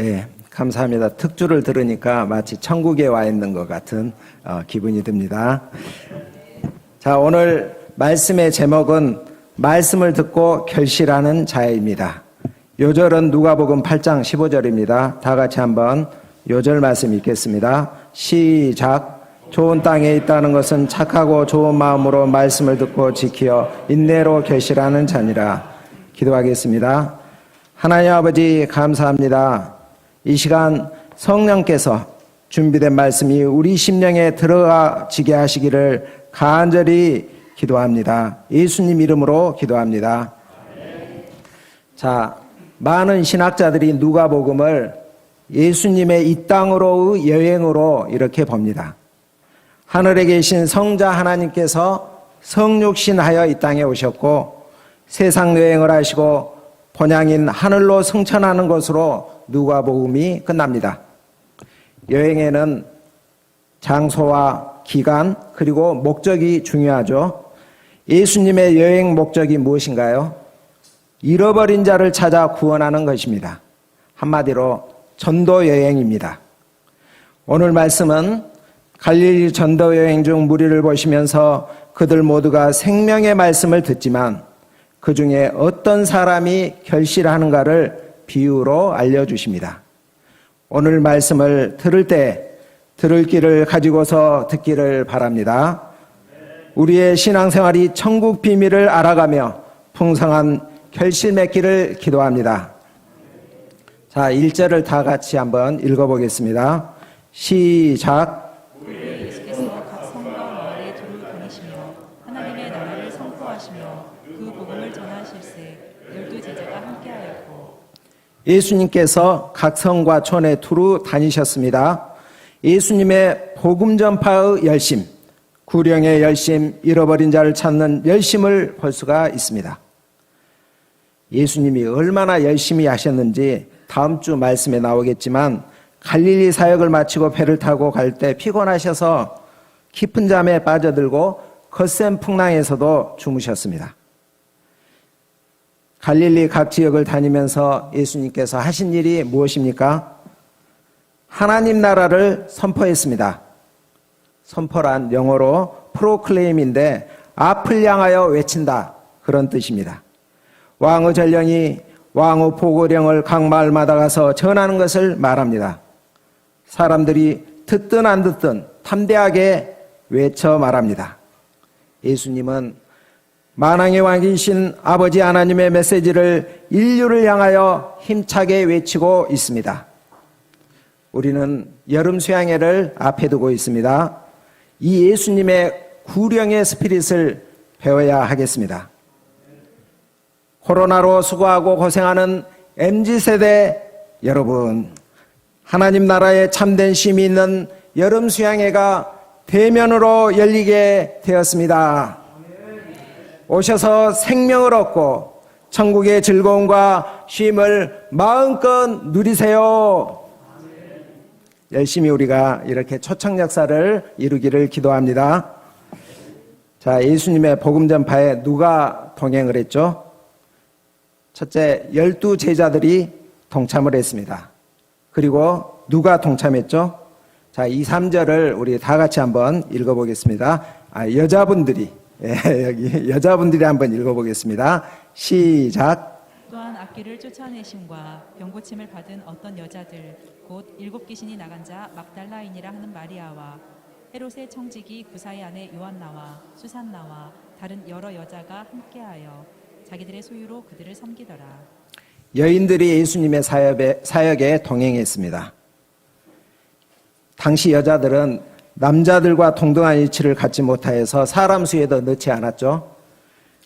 네, 감사합니다. 특주를 들으니까 마치 천국에 와 있는 것 같은 기분이 듭니다. 자, 오늘 말씀의 제목은 말씀을 듣고 결실하는 자입니다. 요절은 누가복음 8장 15절입니다. 다 같이 한번 요절 말씀 읽겠습니다. 시작. 좋은 땅에 있다는 것은 착하고 좋은 마음으로 말씀을 듣고 지키어 인내로 결실하는 자니라. 기도하겠습니다. 하나님 아버지 감사합니다. 이 시간 성령께서 준비된 말씀이 우리 심령에 들어가지게 하시기를 간절히 기도합니다. 예수님 이름으로 기도합니다. 자, 많은 신학자들이 누가복음을 예수님의 이 땅으로의 여행으로 이렇게 봅니다. 하늘에 계신 성자 하나님께서 성육신하여 이 땅에 오셨고 세상 여행을 하시고 본향인 하늘로 승천하는 것으로 누가복음이 끝납니다. 여행에는 장소와 기간 그리고 목적이 중요하죠. 예수님의 여행 목적이 무엇인가요? 잃어버린 자를 찾아 구원하는 것입니다. 한마디로 전도 여행입니다. 오늘 말씀은 갈릴리 전도 여행 중 무리를 보시면서 그들 모두가 생명의 말씀을 듣지만 그 중에 어떤 사람이 결실하는가를 비유로 알려주십니다. 오늘 말씀을 들을 때 들을 길을 가지고서 듣기를 바랍니다. 우리의 신앙생활이 천국 비밀을 알아가며 풍성한 결실 맺기를 기도합니다. 자, 1절을 다 같이 한번 읽어보겠습니다. 시작. 예수께서 각 성과 마을에 두루 다니시며 하나님의 나라를 선포하시며 그 복음을 전하실세 12제자가 함께하였고. 예수님께서 각 성과 촌에 두루 다니셨습니다. 예수님의 복음 전파의 열심, 구령의 열심, 잃어버린 자를 찾는 열심을 볼 수가 있습니다. 예수님이 얼마나 열심히 하셨는지 다음 주 말씀에 나오겠지만 갈릴리 사역을 마치고 배를 타고 갈 때 피곤하셔서 깊은 잠에 빠져들고 거센 풍랑에서도 주무셨습니다. 갈릴리 각 지역을 다니면서 예수님께서 하신 일이 무엇입니까? 하나님 나라를 선포했습니다. 선포란 영어로 프로클레임인데 앞을 향하여 외친다 그런 뜻입니다. 왕의 전령이 왕의 보고령을 각 마을마다 가서 전하는 것을 말합니다. 사람들이 듣든 안 듣든 담대하게 외쳐 말합니다. 예수님은 만왕의 왕이신 아버지 하나님의 메시지를 인류를 향하여 힘차게 외치고 있습니다. 우리는 여름 수양회를 앞에 두고 있습니다. 이 예수님의 구령의 스피릿을 배워야 하겠습니다. 코로나로 수고하고 고생하는 MZ세대 여러분, 하나님 나라에 참된 쉼이 있는 여름 수양회가 대면으로 열리게 되었습니다. 오셔서 생명을 얻고 천국의 즐거움과 쉼을 마음껏 누리세요. 열심히 우리가 이렇게 초청 역사를 이루기를 기도합니다. 자, 예수님의 복음 전파에 누가 동행을 했죠? 첫째, 12제자들이 동참을 했습니다. 그리고 누가 동참했죠? 자, 2, 3절을 우리 다 같이 한번 읽어보겠습니다. 여자분들이, 여기 여자분들이 한번 읽어보겠습니다. 시작. 또한 악귀를 쫓아내심과 병고침을 받은 어떤 여자들 곧 7귀신이 나간 자 막달라인이라 하는 마리아와 헤롯의 청지기 구사의 아내 요한나와 수산나와 다른 여러 여자가 함께하여 자기들의 소유로 그들을 섬기더라. 여인들이 예수님의 사역에 동행했습니다. 당시 여자들은 남자들과 동등한 위치를 갖지 못하여서 사람 수에도 넣지 않았죠.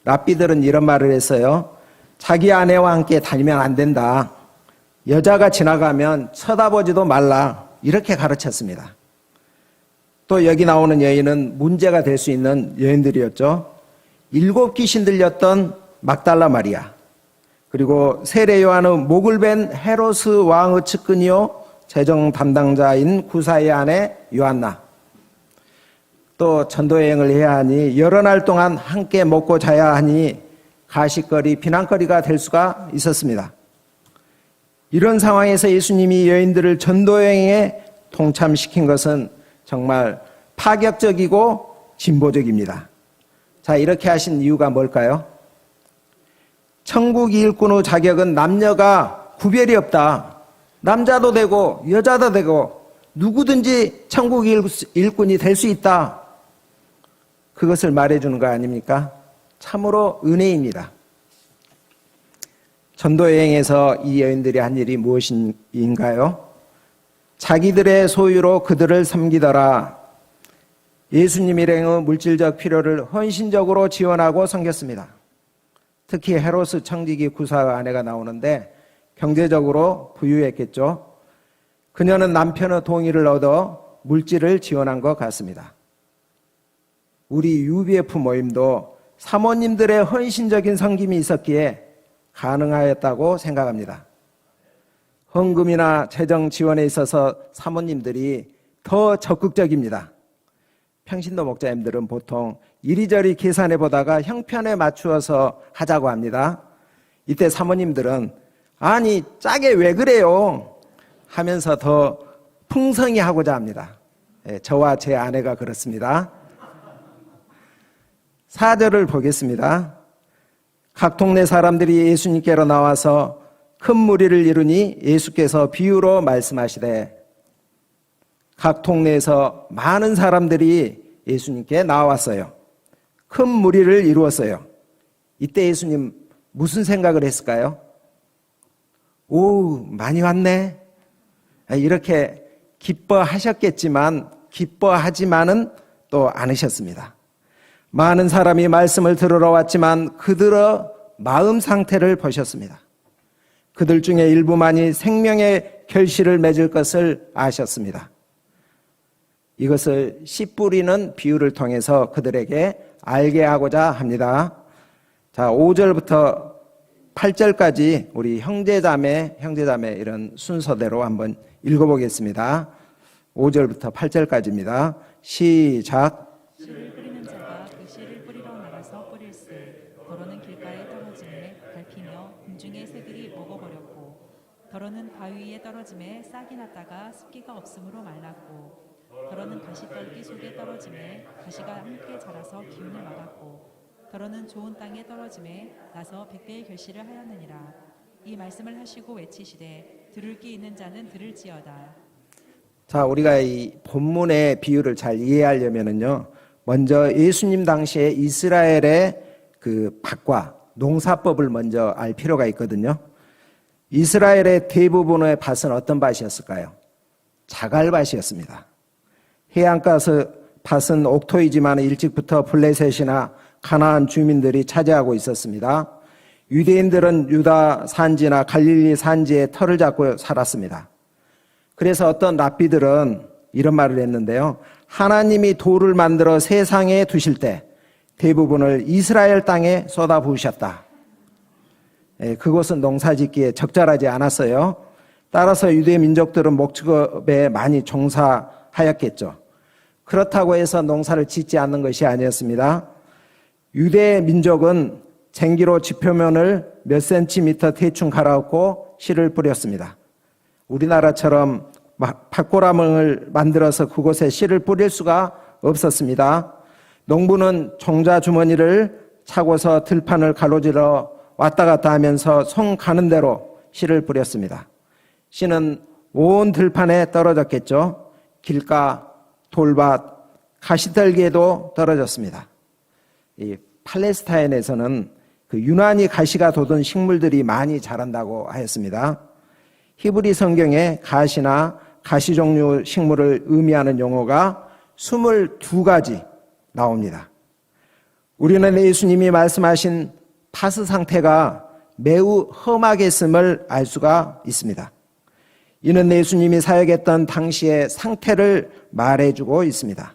랍비들은 이런 말을 했어요. 자기 아내와 함께 다니면 안 된다. 여자가 지나가면 쳐다보지도 말라. 이렇게 가르쳤습니다. 또 여기 나오는 여인은 문제가 될 수 있는 여인들이었죠. 7귀신 들렸던 막달라 마리아, 그리고 세례 요한의 목을 벤 헤로스 왕의 측근이요 재정 담당자인 구사의 아내 요한나, 또 전도여행을 해야 하니 여러 날 동안 함께 먹고 자야 하니 가십거리, 비난거리가 될 수가 있었습니다. 이런 상황에서 예수님이 여인들을 전도여행에 동참시킨 것은 정말 파격적이고 진보적입니다. 자, 이렇게 하신 이유가 뭘까요? 천국 일꾼의 자격은 남녀가 구별이 없다. 남자도 되고 여자도 되고 누구든지 천국 일꾼이 될 수 있다. 그것을 말해주는 거 아닙니까? 참으로 은혜입니다. 전도여행에서 이 여인들이 한 일이 무엇인가요? 자기들의 소유로 그들을 섬기더라. 예수님 일행의 물질적 필요를 헌신적으로 지원하고 섬겼습니다. 특히 헤롯 청지기 구사의 아내가 나오는데 경제적으로 부유했겠죠. 그녀는 남편의 동의를 얻어 물질을 지원한 것 같습니다. 우리 UBF 모임도 사모님들의 헌신적인 섬김이 있었기에 가능하였다고 생각합니다. 헌금이나 재정 지원에 있어서 사모님들이 더 적극적입니다. 평신도 목자님들은 보통 이리저리 계산해 보다가 형편에 맞추어서 하자고 합니다. 이때 사모님들은 아니 짜게 왜 그래요? 하면서 더 풍성히 하고자 합니다. 저와 제 아내가 그렇습니다. 4절을 보겠습니다. 각 동네 사람들이 예수님께로 나와서 큰 무리를 이루니 예수께서 비유로 말씀하시되, 각 동네에서 많은 사람들이 예수님께 나왔어요. 큰 무리를 이루었어요. 이때 예수님 무슨 생각을 했을까요? 오, 많이 왔네. 이렇게 기뻐하셨겠지만 기뻐하지만은 또 않으셨습니다. 많은 사람이 말씀을 들으러 왔지만 그들의 마음 상태를 보셨습니다. 그들 중에 일부만이 생명의 결실을 맺을 것을 아셨습니다. 이것을 씨 뿌리는 비유를 통해서 그들에게 알게 하고자 합니다. 자, 5절부터 8절까지 우리 형제자매 이런 순서대로 한번 읽어보겠습니다. 5절부터 8절까지입니다. 시작. 씨를 뿌리는 자가 그 씨를 뿌리러 나가서 뿌릴새 더러는 길가에 떨어짐에 밟히며 공중의 새들이 먹어버렸고, 더러는 바위 위에 떨어짐에 싹이 났다가 습기가 없으므로 말랐고, 더러는 가시떨기 속에 떨어짐에 가시가 함께 자라서 기운을 막았고, 더러는 좋은 땅에 떨어짐에 나서 백배의 결실을 하였느니라. 이 말씀을 하시고 외치시되 들을 귀 있는 자는 들을지어다. 자, 우리가 이 본문의 비유를 잘 이해하려면은요, 먼저 예수님 당시에 이스라엘의 그 밭과 농사법을 먼저 알 필요가 있거든요. 이스라엘의 대부분의 밭은 어떤 밭이었을까요? 자갈밭이었습니다. 해안가 밭은 옥토이지만 일찍부터 블레셋이나 가나안 주민들이 차지하고 있었습니다. 유대인들은 유다 산지나 갈릴리 산지에 터를 잡고 살았습니다. 그래서 어떤 랍비들은 이런 말을 했는데요. 하나님이 돌을 만들어 세상에 두실 때 대부분을 이스라엘 땅에 쏟아부으셨다. 그곳은 농사짓기에 적절하지 않았어요. 따라서 유대 민족들은 목축업에 많이 종사하였겠죠. 그렇다고 해서 농사를 짓지 않는 것이 아니었습니다. 유대 민족은 쟁기로 지표면을 몇 센티미터 대충 갈아엎고 씨를 뿌렸습니다. 우리나라처럼 밭고라멍을 만들어서 그곳에 씨를 뿌릴 수가 없었습니다. 농부는 종자 주머니를 차고서 들판을 가로질러 왔다 갔다 하면서 손 가는 대로 씨를 뿌렸습니다. 씨는 온 들판에 떨어졌겠죠. 길가, 돌밭, 가시떨기에도 떨어졌습니다. 이 팔레스타인에서는 그 유난히 가시가 돋은 식물들이 많이 자란다고 하였습니다. 히브리 성경에 가시나 가시 종류 식물을 의미하는 용어가 22가지 나옵니다. 우리는 예수님이 말씀하신 파스 상태가 매우 험하겠음을 알 수가 있습니다. 이는 예수님이 사역했던 당시의 상태를 말해주고 있습니다.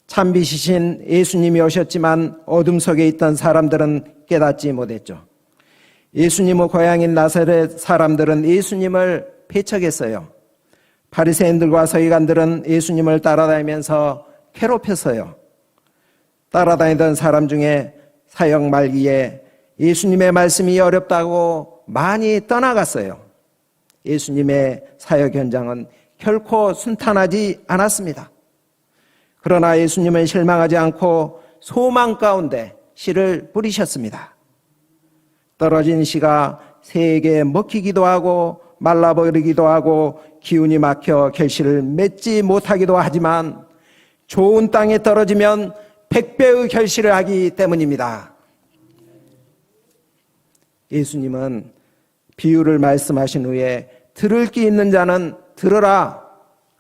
참빛이신 예수님이 오셨지만 어둠 속에 있던 사람들은 깨닫지 못했죠. 예수님의 고향인 나사렛 사람들은 예수님을 배척했어요. 바리새인들과 서기관들은 예수님을 따라다니면서 괴롭혔어요. 따라다니던 사람 중에 사역 말기에 예수님의 말씀이 어렵다고 많이 떠나갔어요. 예수님의 사역 현장은 결코 순탄하지 않았습니다. 그러나 예수님은 실망하지 않고 소망 가운데 씨를 뿌리셨습니다. 떨어진 씨가 새에게 먹히기도 하고 말라버리기도 하고 기운이 막혀 결실을 맺지 못하기도 하지만 좋은 땅에 떨어지면 100배의 결실을 하기 때문입니다. 예수님은 비유를 말씀하신 후에 들을 귀 있는 자는 들으라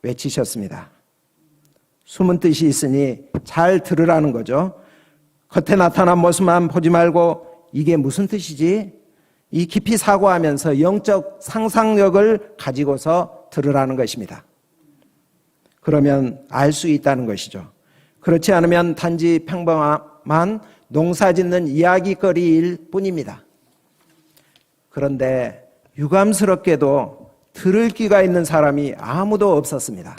외치셨습니다. 숨은 뜻이 있으니 잘 들으라는 거죠. 겉에 나타난 모습만 보지 말고 이게 무슨 뜻이지? 이 깊이 사고하면서 영적 상상력을 가지고서 들으라는 것입니다. 그러면 알 수 있다는 것이죠. 그렇지 않으면 단지 평범한 농사짓는 이야기거리일 뿐입니다. 그런데 유감스럽게도 들을 귀가 있는 사람이 아무도 없었습니다.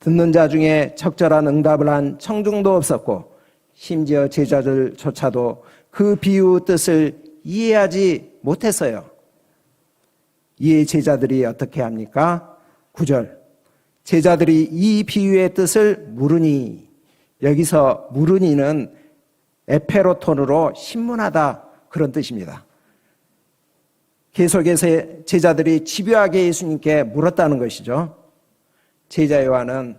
듣는 자 중에 적절한 응답을 한 청중도 없었고 심지어 제자들조차도 그 비유 뜻을 이해하지 못했어요. 이에 제자들이 어떻게 합니까? 9절. 제자들이 이 비유의 뜻을 물으니, 여기서 물으니는 에페로톤으로 신문하다 그런 뜻입니다. 계속해서 제자들이 집요하게 예수님께 물었다는 것이죠. 제자 요한은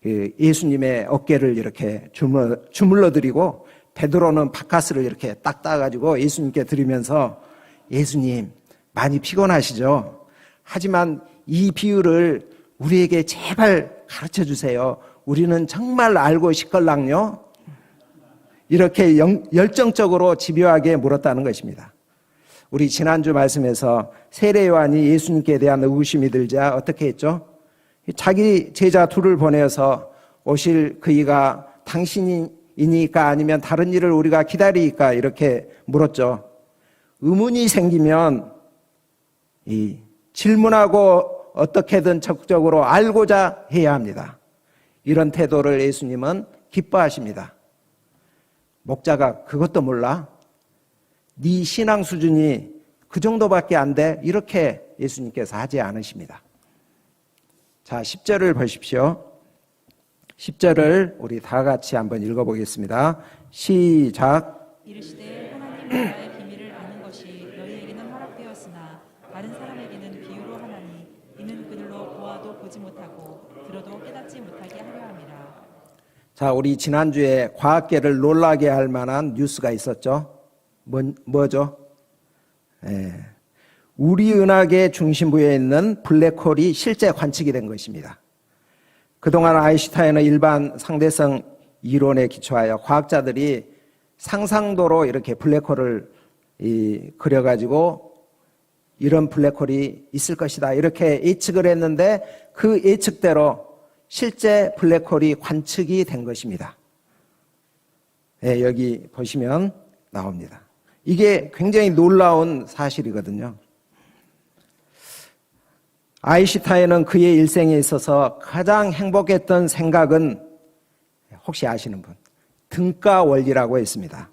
예수님의 어깨를 이렇게 주물러 드리고 베드로는 바카스를 이렇게 딱 따가지고 예수님께 드리면서 예수님 많이 피곤하시죠? 하지만 이 비유를 우리에게 제발 가르쳐 주세요. 우리는 정말 알고 싶걸랑요. 이렇게 열정적으로 집요하게 물었다는 것입니다. 우리 지난주 말씀에서 세례 요한이 예수님께 대한 의구심이 들자 어떻게 했죠? 자기 제자 둘을 보내어서 오실 그이가 당신이니까 아니면 다른 일을 우리가 기다리니까 이렇게 물었죠. 의문이 생기면 이 질문하고 어떻게든 적극적으로 알고자 해야 합니다. 이런 태도를 예수님은 기뻐하십니다. 목자가 그것도 몰라? 네 신앙 수준이 그 정도밖에 안 돼? 이렇게 예수님께서 하지 않으십니다. 자, 10절을 보십시오. 10절을 우리 다 같이 한번 읽어보겠습니다. 시작. 이르시되 하나님 나라의 비밀을 아는 것이 너희에게는 허락되었으나 다른 사람에게는 비유로 하나니 이는 그들로 보아도 보지 못하고 들어도 깨닫지 못하게 하려 함이라. 자, 우리 지난주에 과학계를 놀라게 할 만한 뉴스가 있었죠. 뭐죠? 우리 은하계 중심부에 있는 블랙홀이 실제 관측이 된 것입니다. 그동안 아인슈타인의 일반 상대성 이론에 기초하여 과학자들이 상상도로 이렇게 블랙홀을 그려가지고 이런 블랙홀이 있을 것이다 이렇게 예측을 했는데 그 예측대로 실제 블랙홀이 관측이 된 것입니다. 네, 여기 보시면 나옵니다. 이게 굉장히 놀라운 사실이거든요. 아인슈타인은 그의 일생에 있어서 가장 행복했던 생각은 혹시 아시는 분? 등가 원리라고 했습니다.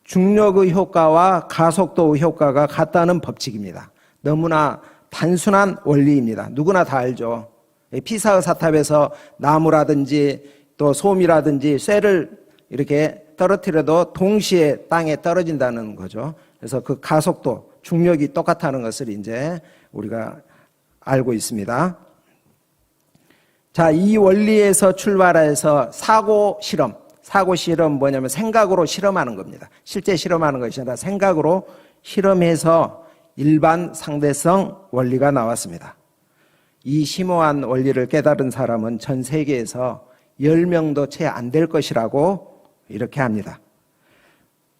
중력의 효과와 가속도의 효과가 같다는 법칙입니다. 너무나 단순한 원리입니다. 누구나 다 알죠. 피사의 사탑에서 나무라든지 또 솜이라든지 쇠를 이렇게 떨어뜨려도 동시에 땅에 떨어진다는 거죠. 그래서 그 가속도, 중력이 똑같다는 것을 이제 우리가 알고 있습니다. 자, 이 원리에서 출발해서 사고 실험 뭐냐면 생각으로 실험하는 겁니다. 실제 실험하는 것이 아니라 생각으로 실험해서 일반 상대성 원리가 나왔습니다. 이 심오한 원리를 깨달은 사람은 전 세계에서 10명도 채 안 될 것이라고 이렇게 합니다.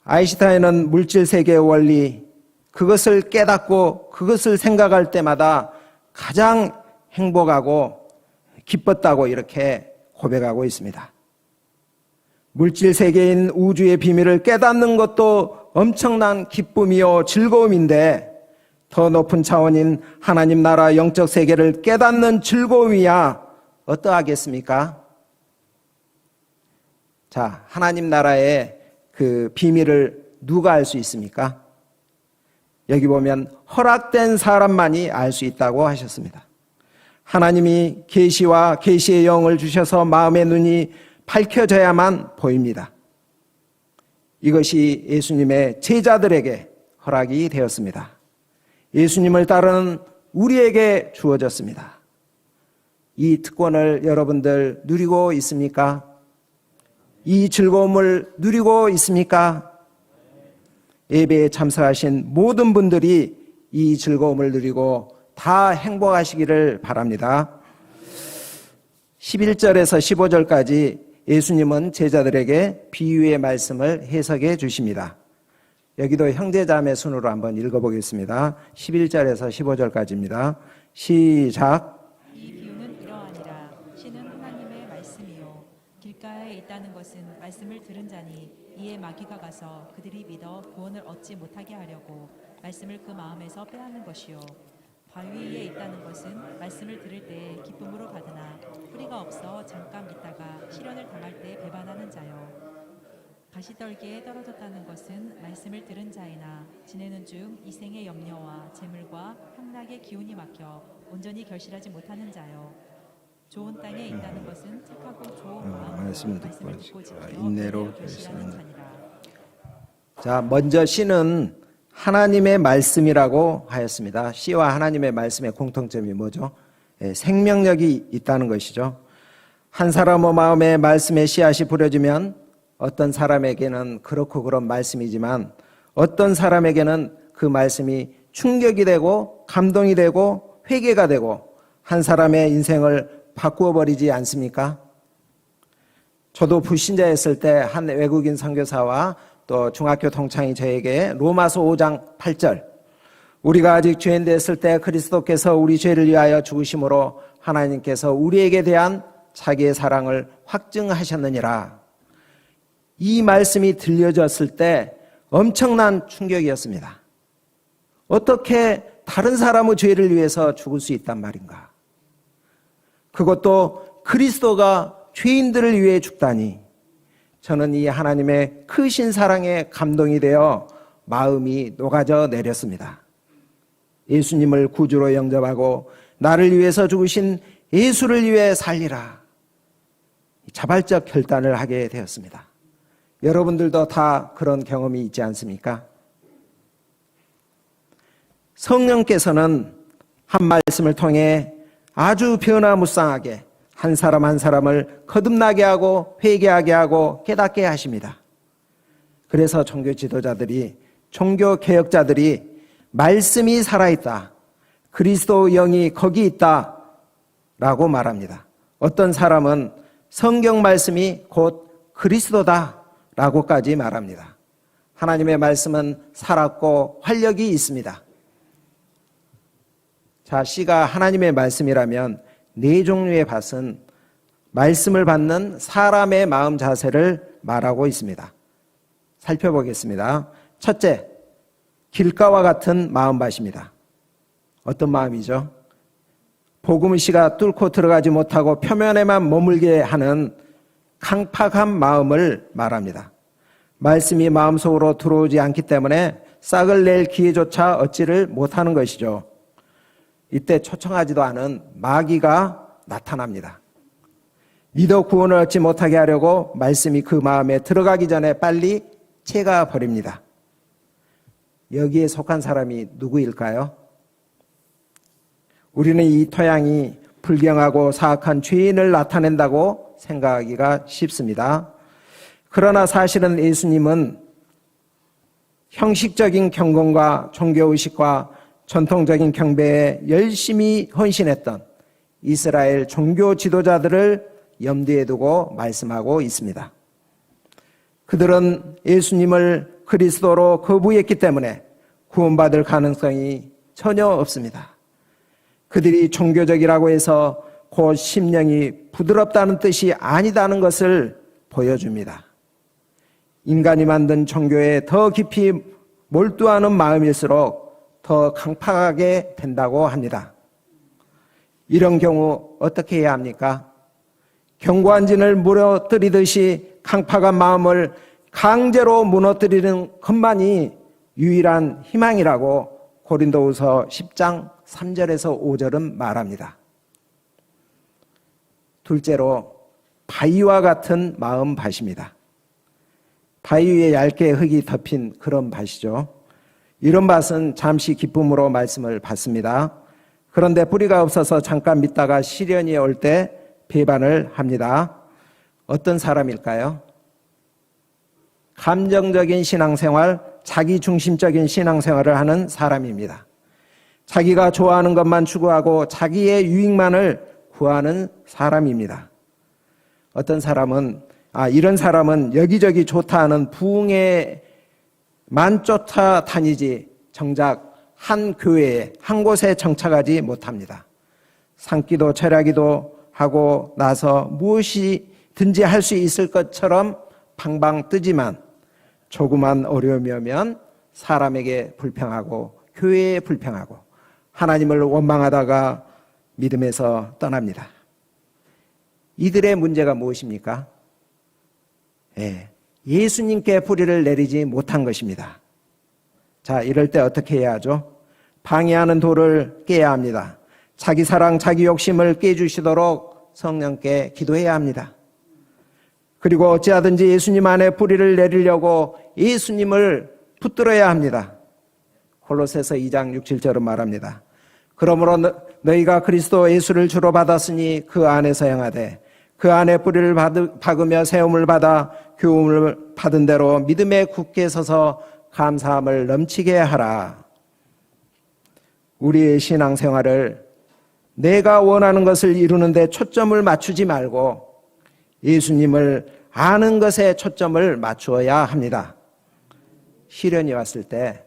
아인슈타인은 물질 세계의 원리, 그것을 깨닫고 그것을 생각할 때마다 가장 행복하고 기뻤다고 이렇게 고백하고 있습니다. 물질 세계인 우주의 비밀을 깨닫는 것도 엄청난 기쁨이요 즐거움인데 더 높은 차원인 하나님 나라 영적 세계를 깨닫는 즐거움이야 어떠하겠습니까? 자, 하나님 나라의 그 비밀을 누가 알 수 있습니까? 여기 보면 허락된 사람만이 알 수 있다고 하셨습니다. 하나님이 계시와 계시의 영을 주셔서 마음의 눈이 밝혀져야만 보입니다. 이것이 예수님의 제자들에게 허락이 되었습니다. 예수님을 따르는 우리에게 주어졌습니다. 이 특권을 여러분들 누리고 있습니까? 이 즐거움을 누리고 있습니까? 예배에 참석하신 모든 분들이 이 즐거움을 누리고 다 행복하시기를 바랍니다. 11절에서 15절까지 예수님은 제자들에게 비유의 말씀을 해석해 주십니다. 여기도 형제자매 순으로 한번 읽어보겠습니다. 11절에서 15절까지입니다. 시작. 이 비유는 이러하니라. 씨는 하나님의 말씀이요 길가에 있다는 것은 말씀을 들은 자니 이에 마귀가 가서 그들이 믿어 구원을 얻지 못하게 하려고 말씀을 그 마음에서 빼앗는 것이요 바위 위에 있다는 것은 말씀을 들을 때 기쁨으로 받으나 뿌리가 없어 잠깐 있다가 시련을 당할 때 배반하는 자요 가시떨기에 떨어졌다는 것은 말씀을 들은 자이나 지내는 중 이생의 염려와 재물과 향락의 기운이 막혀 온전히 결실하지 못하는 자요 좋은 땅에 있다는 것은 착하고 좋은 마음으로 말씀을 말씀을 듣고 듣고 지켜 인내로 결실하는 결실하는 자니라. 자, 먼저 씨는 하나님의 말씀이라고 하였습니다. 씨와 하나님의 말씀의 공통점이 뭐죠? 생명력이 있다는 것이죠. 한 사람의 마음에 말씀의 씨앗이 부려지면 어떤 사람에게는 그렇고 그런 말씀이지만 어떤 사람에게는 그 말씀이 충격이 되고 감동이 되고 회개가 되고 한 사람의 인생을 바꾸어 버리지 않습니까? 저도 불신자였을 때 한 외국인 선교사와 또 중학교 동창이 저에게 로마서 5장 8절 우리가 아직 죄인 됐을 때 그리스도께서 우리 죄를 위하여 죽으심으로 하나님께서 우리에게 대한 자기의 사랑을 확증하셨느니라. 이 말씀이 들려졌을 때 엄청난 충격이었습니다. 어떻게 다른 사람의 죄를 위해서 죽을 수 있단 말인가? 그것도 그리스도가 죄인들을 위해 죽다니. 저는 이 하나님의 크신 사랑에 감동이 되어 마음이 녹아져 내렸습니다. 예수님을 구주로 영접하고 나를 위해서 죽으신 예수를 위해 살리라. 자발적 결단을 하게 되었습니다. 여러분들도 다 그런 경험이 있지 않습니까? 성령께서는 한 말씀을 통해 아주 변화무쌍하게 한 사람 한 사람을 거듭나게 하고 회개하게 하고 깨닫게 하십니다. 그래서 종교 지도자들이 종교 개혁자들이 말씀이 살아있다. 그리스도 영이 거기 있다. 라고 말합니다. 어떤 사람은 성경 말씀이 곧 그리스도다. 라고까지 말합니다. 하나님의 말씀은 살았고 활력이 있습니다. 자, 씨가 하나님의 말씀이라면 네 종류의 밭은 말씀을 받는 사람의 마음 자세를 말하고 있습니다. 살펴보겠습니다. 첫째, 길가와 같은 마음밭입니다. 어떤 마음이죠? 복음의 씨가 뚫고 들어가지 못하고 표면에만 머물게 하는 강팍한 마음을 말합니다. 말씀이 마음속으로 들어오지 않기 때문에 싹을 낼 기회조차 얻지를 못하는 것이죠. 이때 초청하지도 않은 마귀가 나타납니다. 믿어 구원을 얻지 못하게 하려고 말씀이 그 마음에 들어가기 전에 빨리 채가 버립니다. 여기에 속한 사람이 누구일까요? 우리는 이 토양이 불경하고 사악한 죄인을 나타낸다고 생각하기가 쉽습니다. 그러나 사실은 예수님은 형식적인 경건과 종교의식과 전통적인 경배에 열심히 헌신했던 이스라엘 종교 지도자들을 염두에 두고 말씀하고 있습니다. 그들은 예수님을 그리스도로 거부했기 때문에 구원받을 가능성이 전혀 없습니다. 그들이 종교적이라고 해서 곧 심령이 부드럽다는 뜻이 아니다는 것을 보여줍니다. 인간이 만든 종교에 더 깊이 몰두하는 마음일수록 더 강팍하게 된다고 합니다. 이런 경우 어떻게 해야 합니까? 견고한 진을 무너뜨리듯이 강팍한 마음을 강제로 무너뜨리는 것만이 유일한 희망이라고 고린도후서 10장 3절에서 5절은 말합니다. 둘째로 바위와 같은 마음 밭입니다. 바위 위에 얇게 흙이 덮인 그런 밭이죠. 이런 밭은 잠시 기쁨으로 말씀을 받습니다. 그런데 뿌리가 없어서 잠깐 믿다가 시련이 올 때 배반을 합니다. 어떤 사람일까요? 감정적인 신앙생활, 자기중심적인 신앙생활을 하는 사람입니다. 자기가 좋아하는 것만 추구하고 자기의 유익만을 구하는 사람입니다. 어떤 사람은 이런 사람은 여기저기 좋다 하는 부흥에만 쫓아다니지 정작 한 교회에 한 곳에 정착하지 못합니다. 산기도 철야기도 하고 나서 무엇이든지 할 수 있을 것처럼 방방 뜨지만 조그만 어려움이 오면 사람에게 불평하고 교회에 불평하고 하나님을 원망하다가 믿음에서 떠납니다. 이들의 문제가 무엇입니까? 예수님께 뿌리를 내리지 못한 것입니다. 자, 이럴 때 어떻게 해야 하죠? 방해하는 돌을 깨야 합니다. 자기 사랑, 자기 욕심을 깨주시도록 성령께 기도해야 합니다. 그리고 어찌하든지 예수님 안에 뿌리를 내리려고 예수님을 붙들어야 합니다. 골로새서 2장 6, 7절은 말합니다. 그러므로 너희가 그리스도 예수를 주로 받았으니 그 안에서 행하되 그 안에 뿌리를 박으며 세움을 받아 교훈을 받은 대로 믿음에 굳게 서서 감사함을 넘치게 하라. 우리의 신앙생활을 내가 원하는 것을 이루는데 초점을 맞추지 말고 예수님을 아는 것에 초점을 맞추어야 합니다. 시련이 왔을 때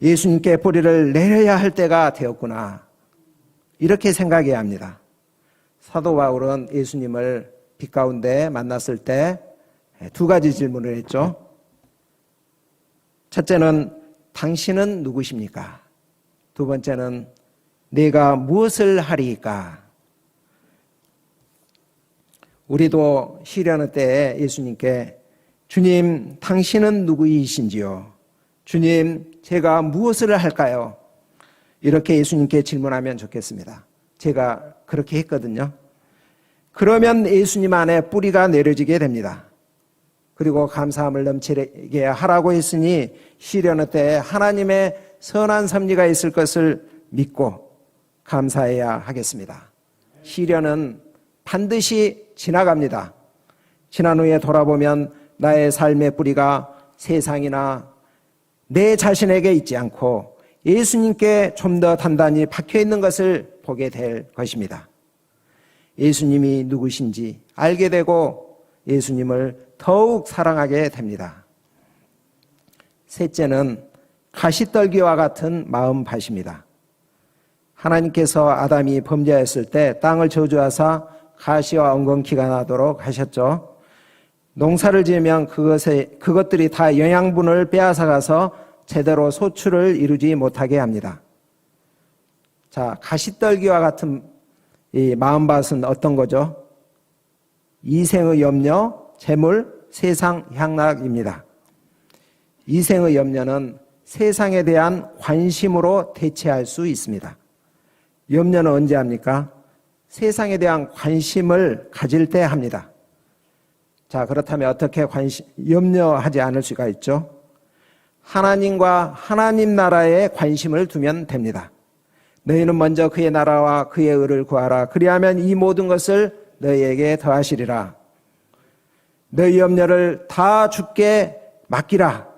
예수님께 뿌리를 내려야 할 때가 되었구나, 이렇게 생각해야 합니다. 사도 바울은 예수님을 빛 가운데 만났을 때 두 가지 질문을 했죠. 첫째는 당신은 누구십니까? 두 번째는 내가 무엇을 하리이까? 우리도 시련의 때에 예수님께 주님, 당신은 누구이신지요? 주님, 제가 무엇을 할까요? 이렇게 예수님께 질문하면 좋겠습니다. 제가 그렇게 했거든요. 그러면 예수님 안에 뿌리가 내려지게 됩니다. 그리고 감사함을 넘치게 하라고 했으니 시련의 때에 하나님의 선한 섭리가 있을 것을 믿고 감사해야 하겠습니다. 시련은 반드시 지나갑니다. 지난 후에 돌아보면 나의 삶의 뿌리가 세상이나 내 자신에게 있지 않고 예수님께 좀 더 단단히 박혀 있는 것을 보게 될 것입니다. 예수님이 누구신지 알게 되고 예수님을 더욱 사랑하게 됩니다. 셋째는 가시떨기와 같은 마음밭입니다. 하나님께서 아담이 범죄했을 때 땅을 저주하사 가시와 엉겅퀴가 나도록 하셨죠. 농사를 지으면 그것들이 다 영양분을 빼앗아가서 제대로 소출을 이루지 못하게 합니다. 자, 가시떨기와 같은 이 마음밭은 어떤 거죠? 이생의 염려, 재물, 세상 향락입니다. 이생의 염려는 세상에 대한 관심으로 대체할 수 있습니다. 염려는 언제 합니까? 세상에 대한 관심을 가질 때 합니다. 자, 그렇다면 어떻게 염려하지 않을 수가 있죠? 하나님과 하나님 나라에 관심을 두면 됩니다. 너희는 먼저 그의 나라와 그의 의를 구하라. 그리하면 이 모든 것을 너희에게 더하시리라. 너희 염려를 다 주께 맡기라.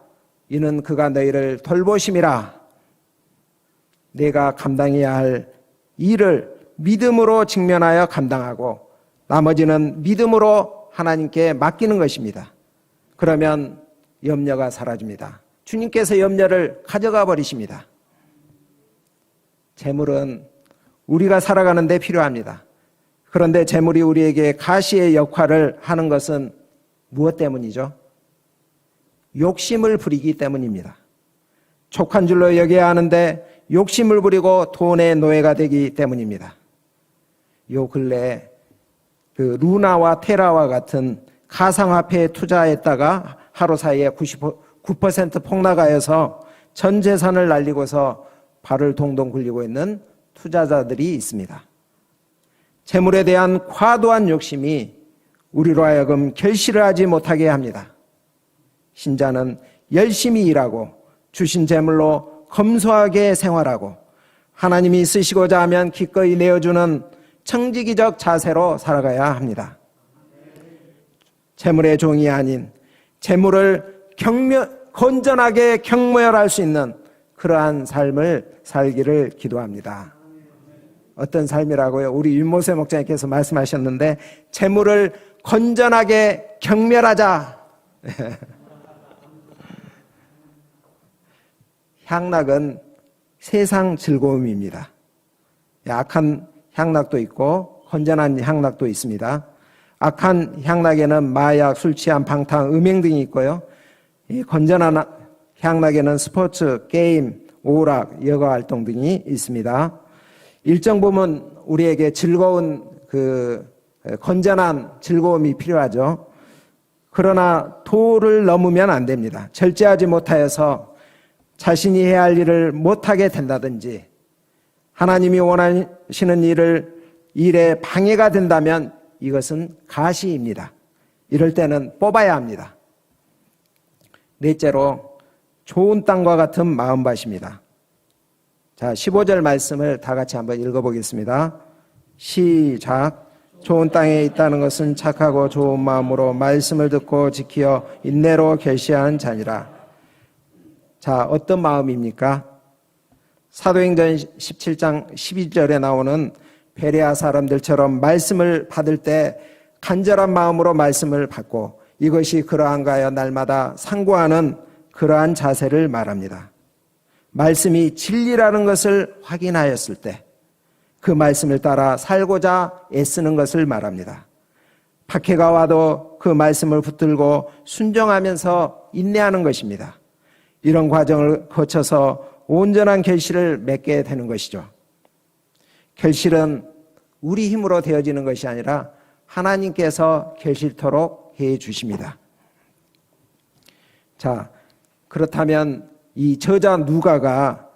이는 그가 너희를 돌보심이라. 내가 감당해야 할 일을 믿음으로 직면하여 감당하고 나머지는 믿음으로 하나님께 맡기는 것입니다. 그러면 염려가 사라집니다. 주님께서 염려를 가져가 버리십니다. 재물은 우리가 살아가는 데 필요합니다. 그런데 재물이 우리에게 가시의 역할을 하는 것은 무엇 때문이죠? 욕심을 부리기 때문입니다. 족한 줄로 여겨야 하는데 욕심을 부리고 돈의 노예가 되기 때문입니다. 요 근래에 그 루나와 테라와 같은 가상화폐에 투자했다가 하루 사이에 99% 폭락하여서 전 재산을 날리고서 발을 동동 굴리고 있는 투자자들이 있습니다. 재물에 대한 과도한 욕심이 우리로 하여금 결실을 하지 못하게 합니다. 신자는 열심히 일하고 주신 재물로 검소하게 생활하고 하나님이 쓰시고자 하면 기꺼이 내어주는 청지기적 자세로 살아가야 합니다. 재물의 종이 아닌 재물을 건전하게 경모열할 수 있는 그러한 삶을 살기를 기도합니다. 어떤 삶이라고요? 우리 윤모세 목사님께서 말씀하셨는데 재물을 건전하게 경멸하자. 향락은 세상 즐거움입니다. 악한 향락도 있고 건전한 향락도 있습니다. 악한 향락에는 마약, 술 취한, 방탕, 음행 등이 있고요. 이 건전한 향락에는 스포츠, 게임, 오락, 여가 활동 등이 있습니다. 일정 부분 우리에게 즐거운 건전한 즐거움이 필요하죠. 그러나 도를 넘으면 안 됩니다. 절제하지 못하여서 자신이 해야 할 일을 못하게 된다든지 하나님이 원하시는 일에 방해가 된다면 이것은 가시입니다. 이럴 때는 뽑아야 합니다. 넷째로 좋은 땅과 같은 마음밭입니다. 자, 15절 말씀을 다 같이 한번 읽어보겠습니다. 시작. 좋은 땅에 있다는 것은 착하고 좋은 마음으로 말씀을 듣고 지키어 인내로 결시한 자니라. 자, 어떤 마음입니까? 사도행전 17장 12절에 나오는 베레아 사람들처럼 말씀을 받을 때 간절한 마음으로 말씀을 받고 이것이 그러한가 하여 날마다 상고하는 그러한 자세를 말합니다. 말씀이 진리라는 것을 확인하였을 때 그 말씀을 따라 살고자 애쓰는 것을 말합니다. 박해가 와도 그 말씀을 붙들고 순종하면서 인내하는 것입니다. 이런 과정을 거쳐서 온전한 결실을 맺게 되는 것이죠. 결실은 우리 힘으로 되어지는 것이 아니라 하나님께서 결실토록 해 주십니다. 자, 그렇다면 이 저자 누가가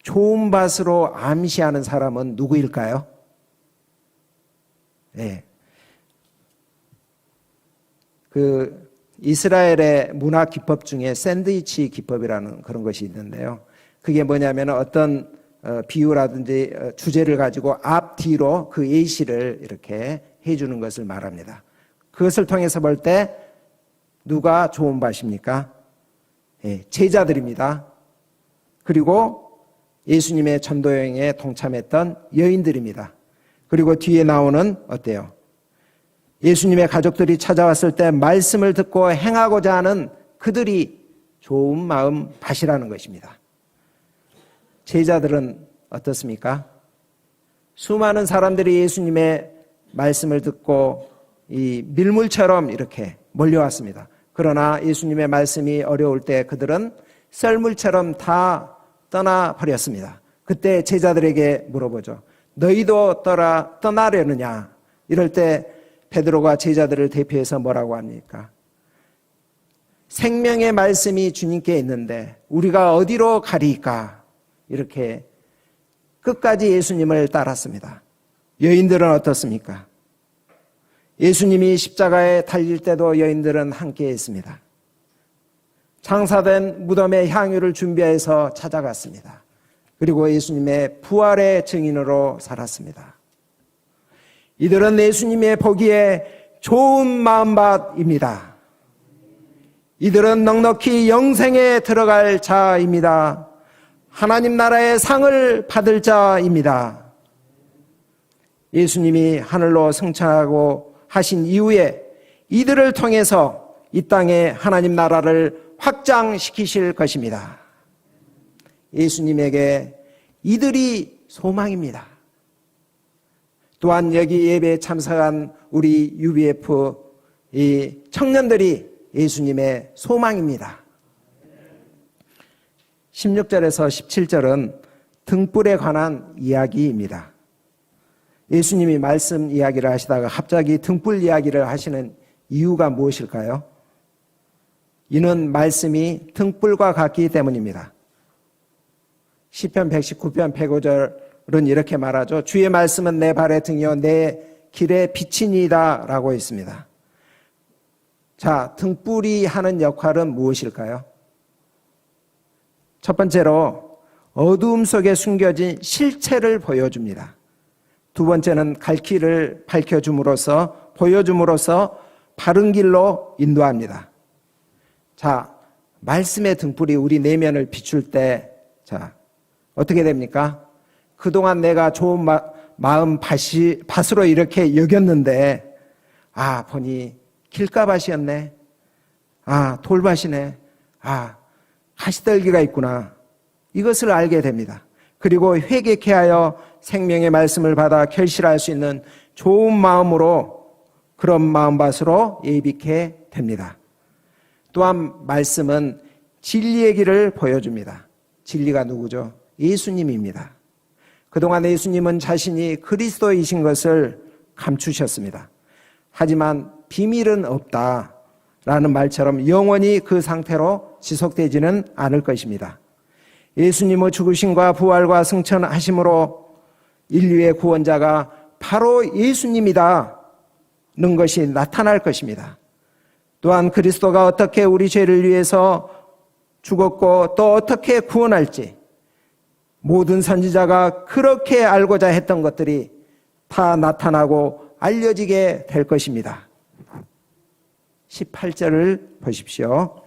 좋은 밭으로 암시하는 사람은 누구일까요? 그 이스라엘의 문화 기법 중에 샌드위치 기법이라는 그런 것이 있는데요. 그게 뭐냐면 어떤 비유라든지 주제를 가지고 앞뒤로 그 예시를 이렇게 해주는 것을 말합니다. 그것을 통해서 볼 때 누가 좋은 밭입니까? 제자들입니다. 그리고 예수님의 전도 여행에 동참했던 여인들입니다. 그리고 뒤에 나오는 어때요? 예수님의 가족들이 찾아왔을 때 말씀을 듣고 행하고자 하는 그들이 좋은 마음 밭이라는 것입니다. 제자들은 어떻습니까? 수많은 사람들이 예수님의 말씀을 듣고 이 밀물처럼 이렇게 몰려왔습니다. 그러나 예수님의 말씀이 어려울 때 그들은 썰물처럼 다 떠나버렸습니다. 그때 제자들에게 물어보죠. 너희도 떠나려느냐? 이럴 때 베드로가 제자들을 대표해서 뭐라고 합니까? 생명의 말씀이 주님께 있는데 우리가 어디로 가리까? 이렇게 끝까지 예수님을 따랐습니다. 여인들은 어떻습니까? 예수님이 십자가에 달릴 때도 여인들은 함께 했습니다. 장사된 무덤에 향유를 준비해서 찾아갔습니다. 그리고 예수님의 부활의 증인으로 살았습니다. 이들은 예수님의 보기에 좋은 마음밭입니다. 이들은 넉넉히 영생에 들어갈 자입니다. 하나님 나라의 상을 받을 자입니다. 예수님이 하늘로 승천하고 하신 이후에 이들을 통해서 이 땅에 하나님 나라를 확장시키실 것입니다. 예수님에게 이들이 소망입니다. 또한 여기 예배에 참석한 우리 UBF 이 청년들이 예수님의 소망입니다. 16절에서 17절은 등불에 관한 이야기입니다. 예수님이 말씀 이야기를 하시다가 갑자기 등불 이야기를 하시는 이유가 무엇일까요? 이는 말씀이 등불과 같기 때문입니다. 시편 119편 105절은 이렇게 말하죠. 주의 말씀은 내 발의 등이요 내 길의 빛이니이다 라고 있습니다. 자, 등불이 하는 역할은 무엇일까요? 첫 번째로 어두움 속에 숨겨진 실체를 보여줍니다. 두 번째는 갈 길을 보여줌으로써 바른 길로 인도합니다. 자, 말씀의 등불이 우리 내면을 비출 때, 자, 어떻게 됩니까? 그동안 내가 좋은 마음 밭으로 이렇게 여겼는데, 보니 길가밭이었네. 돌밭이네. 가시떨기가 있구나. 이것을 알게 됩니다. 그리고 회개케 하여 생명의 말씀을 받아 결실할 수 있는 좋은 마음으로 그런 마음밭으로 예비케 됩니다. 또한 말씀은 진리의 길을 보여줍니다. 진리가 누구죠? 예수님입니다. 그동안 예수님은 자신이 그리스도이신 것을 감추셨습니다. 하지만 비밀은 없다라는 말처럼 영원히 그 상태로 지속되지는 않을 것입니다. 예수님의 죽으심과 부활과 승천하심으로 인류의 구원자가 바로 예수님이다는 것이 나타날 것입니다. 또한 그리스도가 어떻게 우리 죄를 위해서 죽었고 또 어떻게 구원할지 모든 선지자가 그렇게 알고자 했던 것들이 다 나타나고 알려지게 될 것입니다. 18절을 보십시오.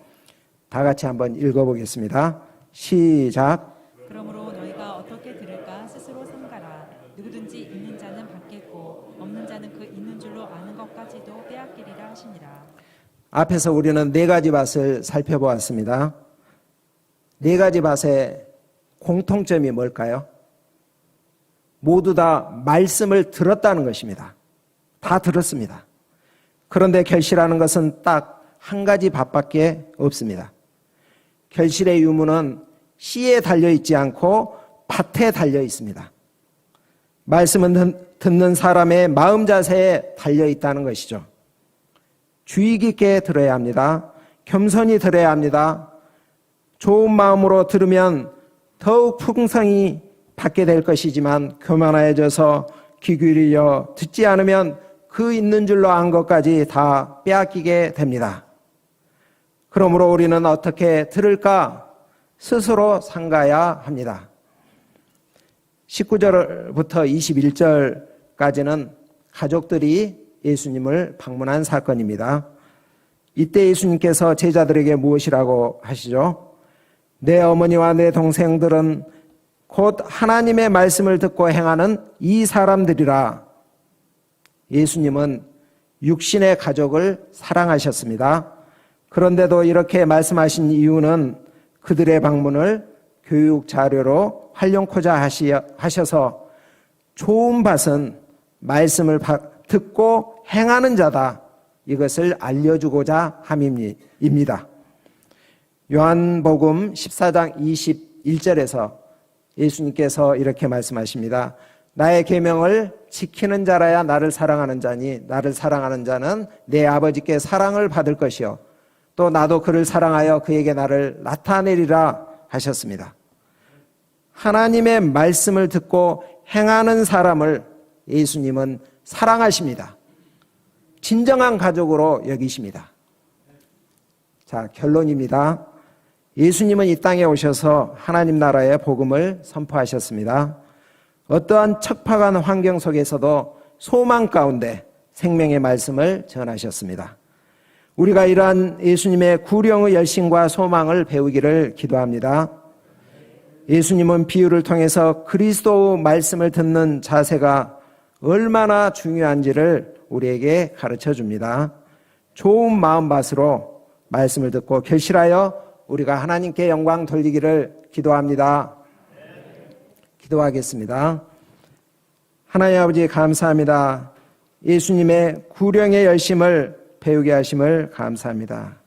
다 같이 한번 읽어보겠습니다. 시작. 그러므로 너희가 어떻게 들을까 스스로 삼가라. 누구든지 있는 자는 받겠고 없는 자는 그 있는 줄로 아는 것까지도 빼앗기리라 하시니라. 앞에서 우리는 네 가지 밭을 살펴보았습니다. 네 가지 밭의 공통점이 뭘까요? 모두 다 말씀을 들었다는 것입니다. 다 들었습니다. 그런데 결실하는 것은 딱 한 가지 밭밖에 없습니다. 결실의 유무는 씨에 달려있지 않고 밭에 달려있습니다. 말씀은 듣는 사람의 마음 자세에 달려있다는 것이죠. 주의 깊게 들어야 합니다. 겸손히 들어야 합니다. 좋은 마음으로 들으면 더욱 풍성히 받게 될 것이지만 교만해져서 귀 기울여 듣지 않으면 그 있는 줄로 안 것까지 다 빼앗기게 됩니다. 그러므로 우리는 어떻게 들을까? 스스로 삼가야 합니다. 19절부터 21절까지는 가족들이 예수님을 방문한 사건입니다. 이때 예수님께서 제자들에게 무엇이라고 하시죠? 내 어머니와 내 동생들은 곧 하나님의 말씀을 듣고 행하는 이 사람들이라. 예수님은 육신의 가족을 사랑하셨습니다. 그런데도 이렇게 말씀하신 이유는 그들의 방문을 교육 자료로 활용코자 하셔서 좋은 밭은 말씀을 듣고 행하는 자다. 이것을 알려주고자 함입니다. 요한복음 14장 21절에서 예수님께서 이렇게 말씀하십니다. 나의 계명을 지키는 자라야 나를 사랑하는 자니 나를 사랑하는 자는 내 아버지께 사랑을 받을 것이요 또 나도 그를 사랑하여 그에게 나를 나타내리라 하셨습니다. 하나님의 말씀을 듣고 행하는 사람을 예수님은 사랑하십니다. 진정한 가족으로 여기십니다. 자, 결론입니다. 예수님은 이 땅에 오셔서 하나님 나라의 복음을 선포하셨습니다. 어떠한 척박한 환경 속에서도 소망 가운데 생명의 말씀을 전하셨습니다. 우리가 이러한 예수님의 구령의 열심과 소망을 배우기를 기도합니다. 예수님은 비유를 통해서 그리스도의 말씀을 듣는 자세가 얼마나 중요한지를 우리에게 가르쳐 줍니다. 좋은 마음밭으로 말씀을 듣고 결실하여 우리가 하나님께 영광 돌리기를 기도합니다. 기도하겠습니다. 하나님 아버지 감사합니다. 예수님의 구령의 열심을 배우게 하심을 감사합니다.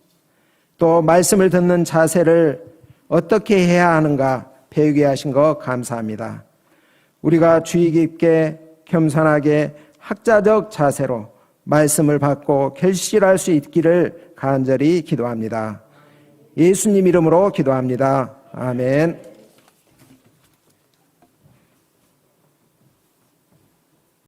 또 말씀을 듣는 자세를 어떻게 해야 하는가 배우게 하신 것 감사합니다. 우리가 주의 깊게 겸손하게 학자적 자세로 말씀을 받고 결실할 수 있기를 간절히 기도합니다. 예수님 이름으로 기도합니다. 아멘.